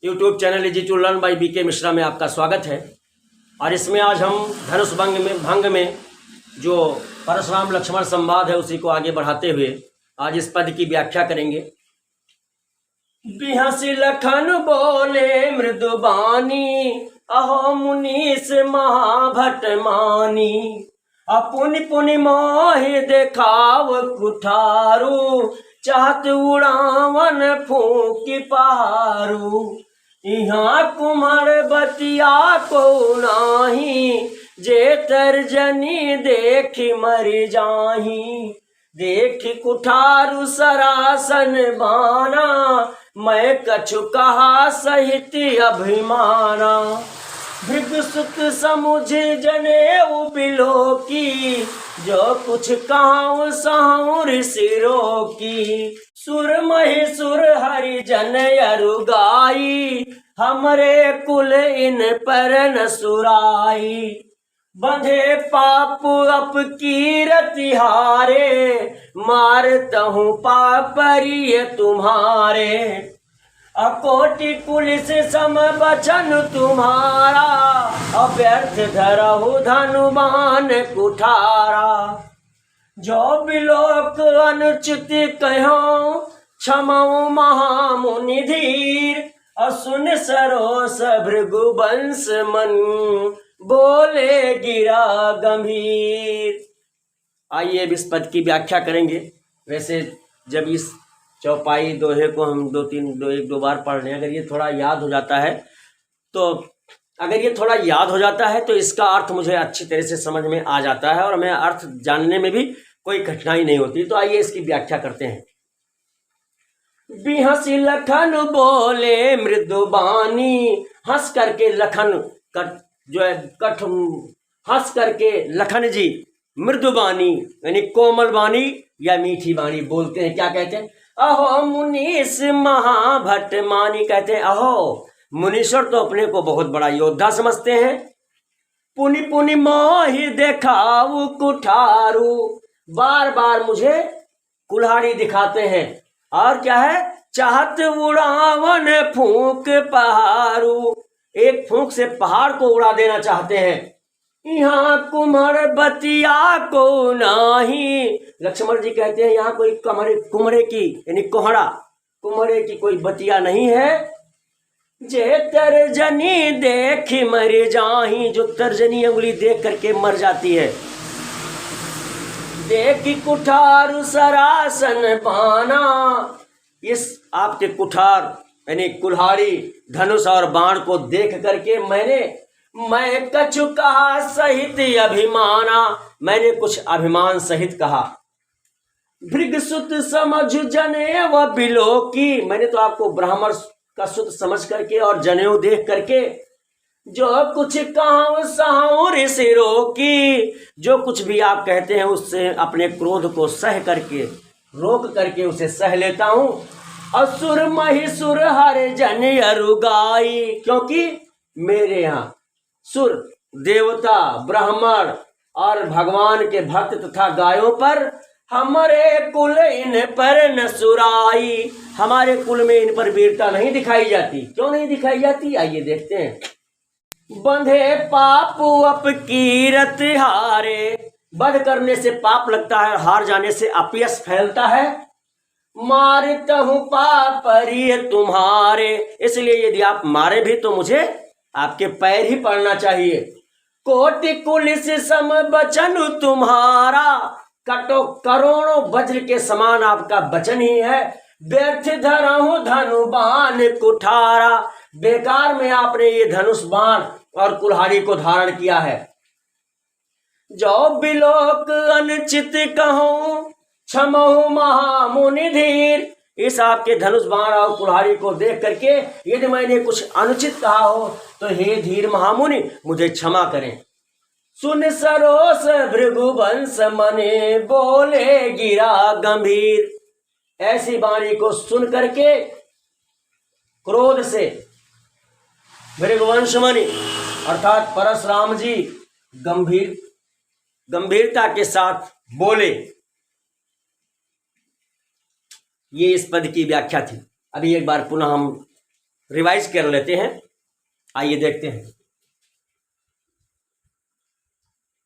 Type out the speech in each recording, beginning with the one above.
YouTube channel easy to learn by BK Mishra में आपका स्वागत है। और इसमें आज हम धनुष भंग में जो परशुराम लक्ष्मण संवाद है उसी को आगे बढ़ाते हुए आज इस पद की व्याख्या करेंगे। बिहसी लखन बोले मृदुबानी, अहो मुनीस महाभट मानी। अपुनि पुनि मोहि देखाव कुठारू, चाहत उड़ावन फूकी पहारू। यहाँ कुम्हर बतिया को नाही, जे तर्जनी देखी मरि जाही। देखी कुठारू सरासन बाना, मैं कछु कहा सहित अभिमाना। भृगुसुत समुझ जनेऊ बिलो की, जो कुछ कहूँ सहूँ ऋषि रोकी। सुर महिसुर हरिजन अरु गाई, हमरे कुल इन पर न सुराई। बंधे पाप अप कीरति हारे, मारतहूँ पापरिय तुम्हारे। अकोटि पुलिस सम बचन तुम्हारा, अव्यर्थ धरहु धनुमान कुठारा। जो बिलोक अनुचित कहो, क्षमऊ महामुनि धीर। असुन सरोस भृगुवंश मन, बोले गिरा गंभीर। आइए अब इस पद की व्याख्या करेंगे। वैसे जब इस चौपाई दोहे को हम एक दो बार पढ़ लें, अगर ये थोड़ा याद हो जाता है तो इसका अर्थ मुझे अच्छी तरह से समझ में आ जाता है और हमें अर्थ जानने में भी कोई कठिनाई नहीं होती। तो आइए इसकी व्याख्या करते हैं। बिहसी लखन बोले मृदुबानी, हंस करके लखन हंस करके लखन जी मृदुबानी यानी कोमल वाणी या मीठी वाणी बोलते हैं। क्या कहते हैं? अहो मुनीस महाभट मानी। कहते हैं अहो मुनीश्वर तो अपने को बहुत बड़ा योद्धा समझते हैं। पुनि पुनि मोहि देखाऊ कुठारू, बार बार मुझे कुल्हाड़ी दिखाते हैं। और क्या है? चाहत उड़ावन फूंक पहाड़ू, एक फूंक से पहाड़ को उड़ा देना चाहते हैं। यहाँ कुम्हर बतिया को नाही, लक्ष्मण जी कहते हैं यहाँ कोई कुम्हरे की यानी कुम्हरे की कोई बतिया नहीं है। जे तर्जनी देखी मर जाही, जो तर्जनी अंगुली देख करके मर जाती है। देखी कुठार सरासन पाना, इस आपके कुठार यानी कुल्हाड़ी धनुष और बाण को देख करके मैं कछु कहा सहित अभिमाना, मैंने कुछ अभिमान सहित कहा। भृगुसुत समझ जनेऊ बिलो की, मैंने तो आपको ब्राह्मण का सुत समझ करके और जनेऊ देख करके जो कुछ कहूँ सहूँ ऋषि रोकी, जो कुछ भी आप कहते हैं उससे अपने क्रोध को सह करके रोक करके उसे सह लेता हूँ। असुर महिसुर हरिजन अरु गाई, क्योंकि मेरे यहाँ सुर देवता ब्राह्मण और भगवान के भक्त तथा गायों पर हमारे कुल इन पर न सुराई, हमारे कुल में इन पर वीरता नहीं दिखाई जाती। क्यों नहीं दिखाई जाती? आइए देखते हैं। बंधे पाप अप कीरत हारे, वध करने से पाप लगता है, हार जाने से अपयश फैलता है। मारतहूँ पापरिय तुम्हारे, इसलिए यदि आप मारे भी तो मुझे आपके पैर ही पड़ना चाहिए। कोटि कुलिस सम बचन तुम्हारा, करोड़ों वज्र के समान आपका वचन ही है। व्यर्थ धरहूँ धनुबान कुठारा, बेकार में आपने ये धनुष बाण और कुल्हाड़ी को धारण किया है। जो बिलोक अनुचित कहूँ, क्षमहु महामुनि धीर, इस आपके धनुष बाण और कुल्हाड़ी को देख करके यदि मैंने कुछ अनुचित कहा हो तो हे धीर महामुनि मुझे क्षमा करें। सुन सरोस भृगुवंश मने, बोले गिरा गंभीर। ऐसी वाणी को सुन करके क्रोध से भृगुवंश मणि अर्थात परशुराम जी गंभीरता के साथ बोले। ये इस पद की व्याख्या थी। अभी एक बार पुनः हम रिवाइज कर लेते हैं। आइए देखते हैं।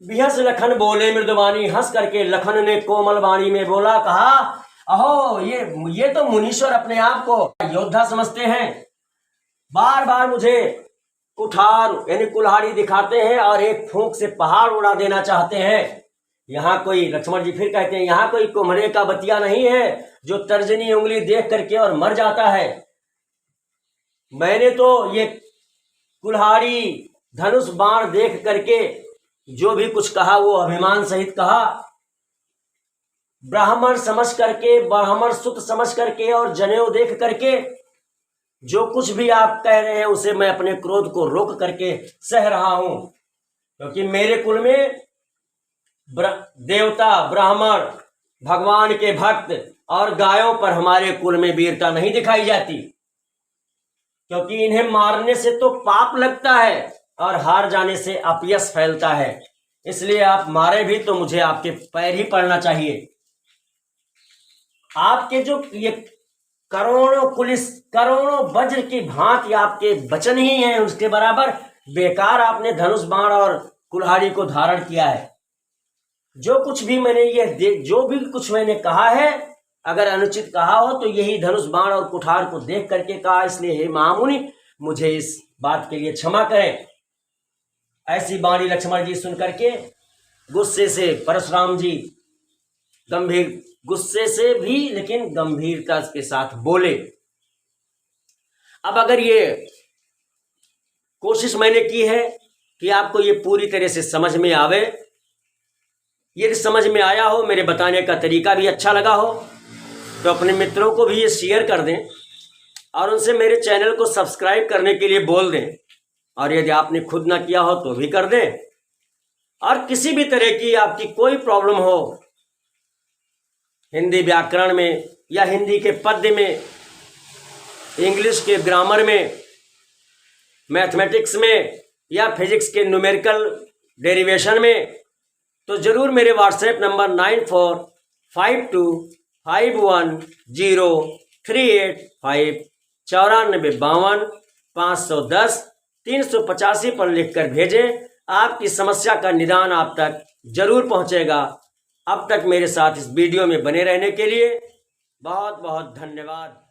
बिहस लखन बोले मृदुवाणी, हंस करके लखन ने कोमल वाणी में बोला, कहा, अहो ये तो मुनीश्वर अपने आप को योद्धा समझते हैं, बार बार मुझे कुठार यानी कुल्हाड़ी दिखाते हैं और एक फूंक से पहाड़ उड़ा देना चाहते हैं। यहाँ कोई, लक्ष्मण जी फिर कहते हैं, यहाँ कोई कुम्हरे का बतिया नहीं है जो तर्जनी उंगली देख करके और मर जाता है। मैंने तो ये कुल्हाड़ी धनुष बाण देख करके जो भी कुछ कहा वो अभिमान सहित कहा। ब्राह्मण समझ करके, ब्राह्मण सुत समझ करके और जनेऊ देख करके जो कुछ भी आप कह रहे हैं उसे मैं अपने क्रोध को रोक करके सह रहा हूं, क्योंकि मेरे कुल में देवता, ब्राह्मण, भगवान के भक्त और गायों पर हमारे कुल में वीरता नहीं दिखाई जाती, क्योंकि इन्हें मारने से तो पाप लगता है और हार जाने से अपयश फैलता है। इसलिए आप मारे भी तो मुझे आपके पैर ही पड़ना चाहिए। आपके जो ये करोड़ों पुलिस, करोड़ों वज्र की भांति आपके वचन ही हैं, उसके बराबर बेकार आपने धनुष बाण और कुल्हाड़ी को धारण किया है। जो कुछ भी मैंने जो भी कुछ मैंने कहा है, अगर अनुचित कहा हो तो यही धनुष बाण और कुठार को देख करके कहा, इसलिए हे महामुनि मुझे इस बात के लिए क्षमा करें। ऐसी बाणी लक्ष्मण जी सुन करके गुस्से से परशुराम जी गंभीर, गुस्से से भी लेकिन गंभीरता के साथ बोले। अब अगर ये कोशिश मैंने की है कि आपको ये पूरी तरह से समझ में आवे, यदि समझ में आया हो, मेरे बताने का तरीका भी अच्छा लगा हो, तो अपने मित्रों को भी ये शेयर कर दें और उनसे मेरे चैनल को सब्सक्राइब करने के लिए बोल दें। और यदि आपने खुद ना किया हो तो भी कर दें। और किसी भी तरह की आपकी कोई प्रॉब्लम हो, हिंदी व्याकरण में या हिंदी के पद्य में, इंग्लिश के ग्रामर में, मैथमेटिक्स में या फिजिक्स के न्यूमेरिकल डेरिवेशन में, तो ज़रूर मेरे व्हाट्सएप नंबर 9452510385 9452 510 385 पर लिखकर भेजें। आपकी समस्या का निदान आप तक जरूर पहुंचेगा। अब तक मेरे साथ इस वीडियो में बने रहने के लिए बहुत बहुत धन्यवाद।